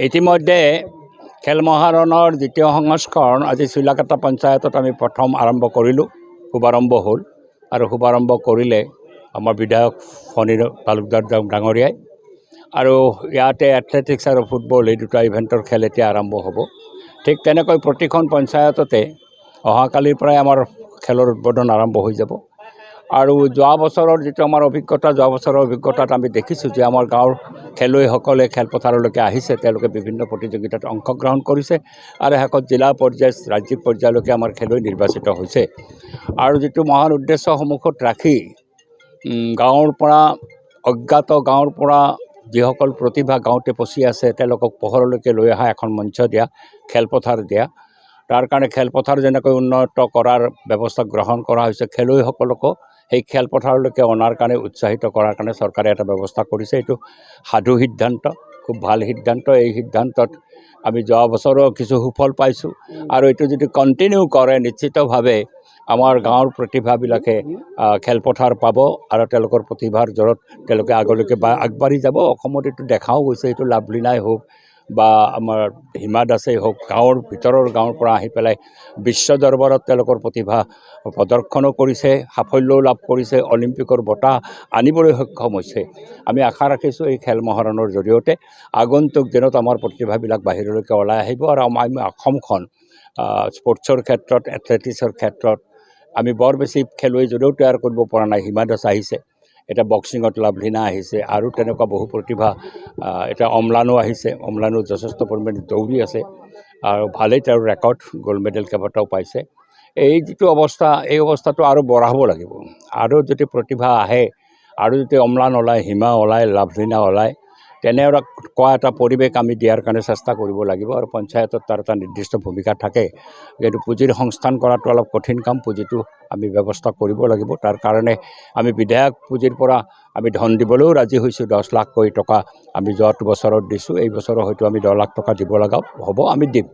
ইতিমধ্যে খেল মহাৰণৰ দ্বিতীয় সংস্কৰণ আজি চুইলাকাটা পঞ্চায়তত আমি প্ৰথম আৰম্ভ কৰিলোঁ, শুভাৰম্ভ হ'ল। আৰু শুভাৰম্ভ কৰিলে আমাৰ বিধায়ক ফণী তালুকদাৰ ডাঙৰীয়াই। আৰু ইয়াতে এথলেটিক্স আৰু ফুটবল এই দুটা ইভেণ্টৰ খেল এতিয়া আৰম্ভ হ'ব। ঠিক তেনেকৈ প্ৰতিখন পঞ্চায়ততে অহাকালিৰ পৰাই আমাৰ খেলৰ উদ্বোধন আৰম্ভ হৈ যাব। আৰু যোৱা বছৰৰ যিটো আমাৰ অভিজ্ঞতা, যোৱা বছৰৰ অভিজ্ঞতাত আমি দেখিছোঁ যে আমাৰ গাঁৱৰ খেলুৱৈসকলে খেলপথাৰলৈকে আহিছে, তেওঁলোকে বিভিন্ন প্ৰতিযোগিতাত অংশগ্ৰহণ কৰিছে আৰু শেষত জিলা পৰ্যায়, ৰাজ্যিক পৰ্যায়লৈকে আমাৰ খেলুৱৈ নিৰ্বাচিত হৈছে। আৰু যিটো মহান উদ্দেশ্য সন্মুখত ৰাখি গাঁৱৰ পৰা অজ্ঞাত, গাঁৱৰ পৰা যিসকল প্ৰতিভা গাঁৱতে পচি আছে তেওঁলোকক পোহৰলৈকে লৈ অহা, এখন মঞ্চ দিয়া, খেলপথাৰ দিয়া। তাৰ কাৰণে খেলপথাৰ যেনেকৈ উন্নত কৰাৰ ব্যৱস্থা গ্ৰহণ কৰা হৈছে, খেলুৱৈসকলকো সেই খেলপথাৰলৈকে অনাৰ কাৰণে উৎসাহিত কৰাৰ কাৰণে চৰকাৰে এটা ব্যৱস্থা কৰিছে। এইটো সাধু সিদ্ধান্ত, খুব ভাল সিদ্ধান্ত। এই সিদ্ধান্তত আমি যোৱা বছৰো কিছু সুফল পাইছোঁ আৰু এইটো যদি কণ্টিনিউ কৰে নিশ্চিতভাৱে আমাৰ গাঁৱৰ প্ৰতিভাবিলাকে খেলপথাৰ পাব আৰু তেওঁলোকৰ প্ৰতিভাৰ জোৰত তেওঁলোকে আগলৈকে আগবাঢ়ি যাব। অসমত এইটো দেখাও গৈছে, এইটো লাভলীনাই হওক বা আমাৰ হিমা দাসেই হওক, গাঁৱৰ ভিতৰৰ গাঁৱৰ পৰা আহি পেলাই বিশ্ব দৰবাৰত তেওঁলোকৰ প্ৰতিভা প্ৰদৰ্শনো কৰিছে, সাফল্যও লাভ কৰিছে, অলিম্পিকৰ বঁটা আনিবলৈ সক্ষম হৈছে। আমি আশা ৰাখিছোঁ এই খেল মহাৰণৰ জৰিয়তে আগন্তুক দিনত আমাৰ প্ৰতিভাবিলাক বাহিৰলৈকে ওলাই আহিব আৰু আমি অসমখন স্পৰ্টছৰ ক্ষেত্ৰত, এথলেটিক্সৰ ক্ষেত্ৰত আমি বৰ বেছি খেলুৱৈ যদিও তৈয়াৰ কৰিব পৰা নাই। হিমা দাস আহিছে, এতিয়া বক্সিঙত লাভলীনা আহিছে আৰু তেনেকুৱা বহু প্ৰতিভা, এতিয়া অম্লানো আহিছে। অম্লানো যথেষ্ট পৰিমাণে দৌৰি আছে আৰু ভালেই তেওঁৰ ৰেকৰ্ড, গ'ল্ড মেডেল কেইবাটাও পাইছে। এই যিটো অৱস্থা, এই অৱস্থাটো আৰু বঢ়াব লাগিব। আৰু যদি প্ৰতিভা আহে আৰু যদি অম্লান ওলায়, হিমা ওলায়, লাভলীনা ওলায়, তেনেকুৱা এটা পৰিৱেশ আমি দিয়াৰ কাৰণে চেষ্টা কৰিব লাগিব। আৰু পঞ্চায়তত তাৰ এটা নিৰ্দিষ্ট ভূমিকা থাকে, কিন্তু পুঁজিৰ সংস্থান কৰাটো অলপ কঠিন কাম। পুঁজিটো আমি ব্যৱস্থা কৰিব লাগিব। তাৰ কাৰণে আমি বিধায়ক পুঁজিৰ পৰা আমি ধন দিবলৈও ৰাজি হৈছোঁ। 10 লাখকৈ টকা আমি যোৱাটো বছৰত দিছোঁ, এই বছৰো হয়তো আমি 10 লাখ টকা দিব লগা হ'ব। আমি দিম,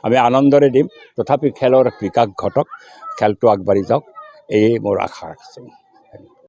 আমি আনন্দৰে দিম। তথাপি খেলৰ বিকাশ ঘটক, খেলটো আগবাঢ়ি যাওক, এয়ে মোৰ আশা ৰাখিছোঁ।